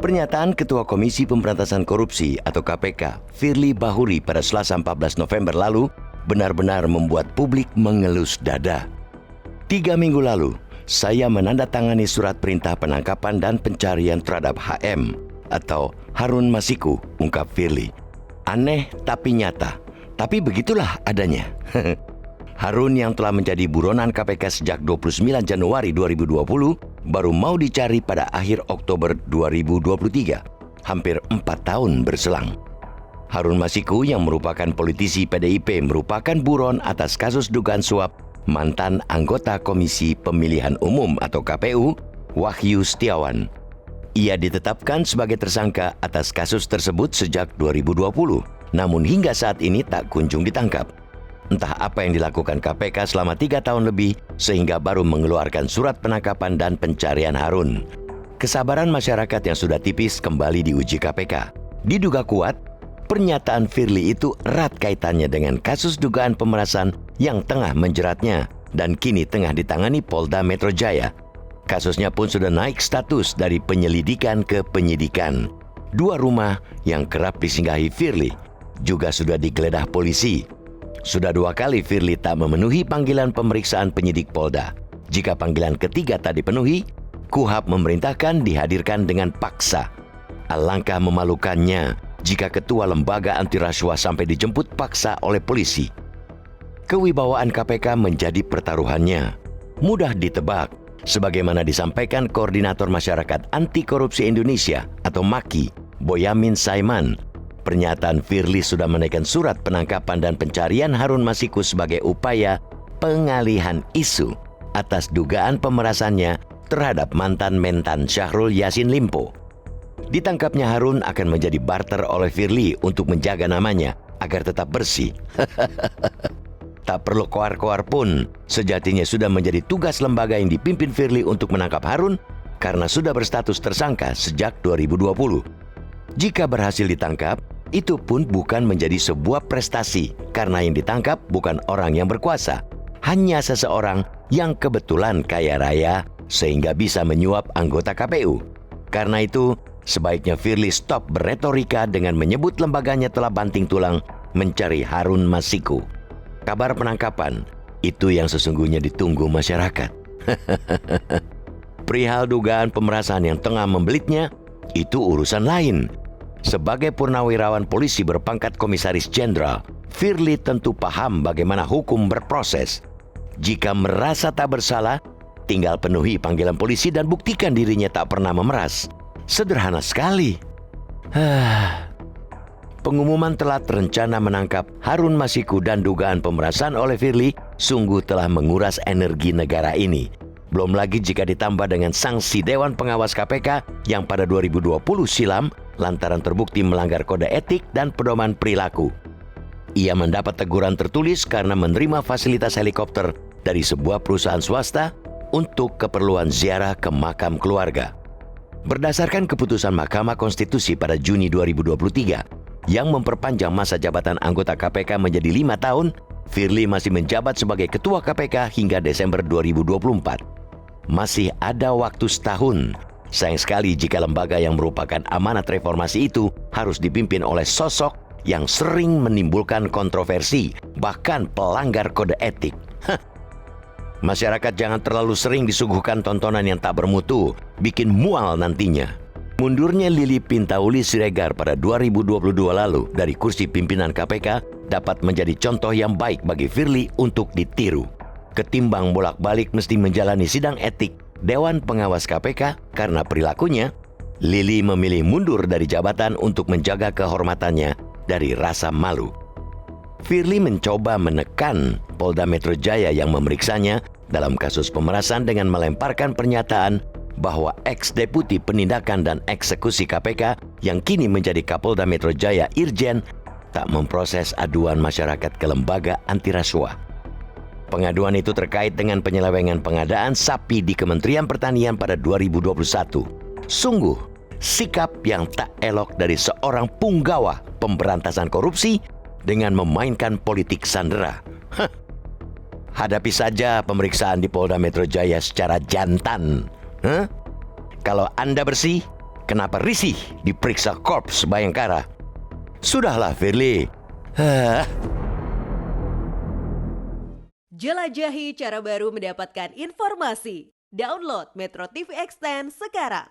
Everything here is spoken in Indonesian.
Pernyataan Ketua Komisi Pemberantasan Korupsi atau KPK, Firly Bahuri pada Selasa 14 November lalu benar-benar membuat publik mengelus dada. 3 minggu lalu, saya menandatangani surat perintah penangkapan dan pencarian terhadap HM atau Harun Masiku, ungkap Firly. Aneh tapi nyata, tapi begitulah adanya. Harun yang telah menjadi buronan KPK sejak 29 Januari 2020 baru mau dicari pada akhir Oktober 2023, hampir 4 tahun berselang. Harun Masiku yang merupakan politisi PDIP merupakan buron atas kasus dugaan suap mantan anggota Komisi Pemilihan Umum atau KPU, Wahyu Setiawan. Ia ditetapkan sebagai tersangka atas kasus tersebut sejak 2020, namun hingga saat ini tak kunjung ditangkap. Entah apa yang dilakukan KPK selama 3 tahun lebih sehingga baru mengeluarkan surat penangkapan dan pencarian Harun. Kesabaran masyarakat yang sudah tipis kembali diuji KPK. Diduga kuat, pernyataan Firly itu erat kaitannya dengan kasus dugaan pemerasan yang tengah menjeratnya dan kini tengah ditangani Polda Metro Jaya. Kasusnya pun sudah naik status dari penyelidikan ke penyidikan. 2 rumah yang kerap disinggahi Firly juga sudah digeledah polisi. Sudah 2 kali Firly tak memenuhi panggilan pemeriksaan penyidik Polda. Jika panggilan ketiga tak dipenuhi, KUHAP memerintahkan dihadirkan dengan paksa. Alangkah memalukannya jika ketua lembaga anti rasuah sampai dijemput paksa oleh polisi. Kewibawaan KPK menjadi pertaruhannya. Mudah ditebak, sebagaimana disampaikan Koordinator Masyarakat Anti Korupsi Indonesia atau MAKI, Boyamin Saiman. Pernyataan Firly sudah menaikkan surat penangkapan dan pencarian Harun Masiku sebagai upaya pengalihan isu atas dugaan pemerasannya terhadap mantan Mentan Syahrul Yassin Limpo. Ditangkapnya Harun akan menjadi barter oleh Firly untuk menjaga namanya agar tetap bersih. Tak perlu koar-koar pun, sejatinya sudah menjadi tugas lembaga yang dipimpin Firly untuk menangkap Harun karena sudah berstatus tersangka sejak 2020. Jika berhasil ditangkap, itu pun bukan menjadi sebuah prestasi karena yang ditangkap bukan orang yang berkuasa, hanya seseorang yang kebetulan kaya raya sehingga bisa menyuap anggota KPU. Karena itu, sebaiknya Firly stop berretorika dengan menyebut lembaganya telah banting tulang mencari Harun Masiku. Kabar penangkapan, itu yang sesungguhnya ditunggu masyarakat. Perihal dugaan pemerasan yang tengah membelitnya, itu urusan lain. Sebagai purnawirawan polisi berpangkat komisaris jenderal, Firly tentu paham bagaimana hukum berproses. Jika merasa tak bersalah, tinggal penuhi panggilan polisi dan buktikan dirinya tak pernah memeras. Sederhana sekali. Pengumuman telat rencana menangkap Harun Masiku dan dugaan pemerasan oleh Firly sungguh telah menguras energi negara ini. Belum lagi jika ditambah dengan sanksi Dewan Pengawas KPK yang pada 2020 silam lantaran terbukti melanggar kode etik dan pedoman perilaku. Ia mendapat teguran tertulis karena menerima fasilitas helikopter dari sebuah perusahaan swasta untuk keperluan ziarah ke makam keluarga. Berdasarkan keputusan Mahkamah Konstitusi pada Juni 2023 yang memperpanjang masa jabatan anggota KPK menjadi 5 tahun, Firly masih menjabat sebagai Ketua KPK hingga Desember 2024. Masih ada waktu setahun. Sayang sekali jika lembaga yang merupakan amanat reformasi itu harus dipimpin oleh sosok yang sering menimbulkan kontroversi, bahkan pelanggar kode etik. Masyarakat jangan terlalu sering disuguhkan tontonan yang tak bermutu, bikin mual nantinya. Mundurnya Lili Pintauli Siregar pada 2022 lalu dari kursi pimpinan KPK dapat menjadi contoh yang baik bagi Firly untuk ditiru. Ketimbang bolak-balik mesti menjalani sidang etik Dewan Pengawas KPK karena perilakunya, Lili memilih mundur dari jabatan untuk menjaga kehormatannya dari rasa malu. Firly mencoba menekan Polda Metro Jaya yang memeriksanya dalam kasus pemerasan dengan melemparkan pernyataan bahwa ex-deputi penindakan dan eksekusi KPK yang kini menjadi Kapolda Metro Jaya Irjen tak memproses aduan masyarakat ke lembaga anti rasuah. Pengaduan itu terkait dengan penyelewengan pengadaan sapi di Kementerian Pertanian pada 2021. Sungguh, sikap yang tak elok dari seorang punggawa pemberantasan korupsi dengan memainkan politik sandera. Hadapi saja pemeriksaan di Polda Metro Jaya secara jantan. Kalau Anda bersih, kenapa risih diperiksa Korps Bayangkara? Sudahlah, Firly. Hah. Jelajahi cara baru mendapatkan informasi. Download Metro TV Extend sekarang.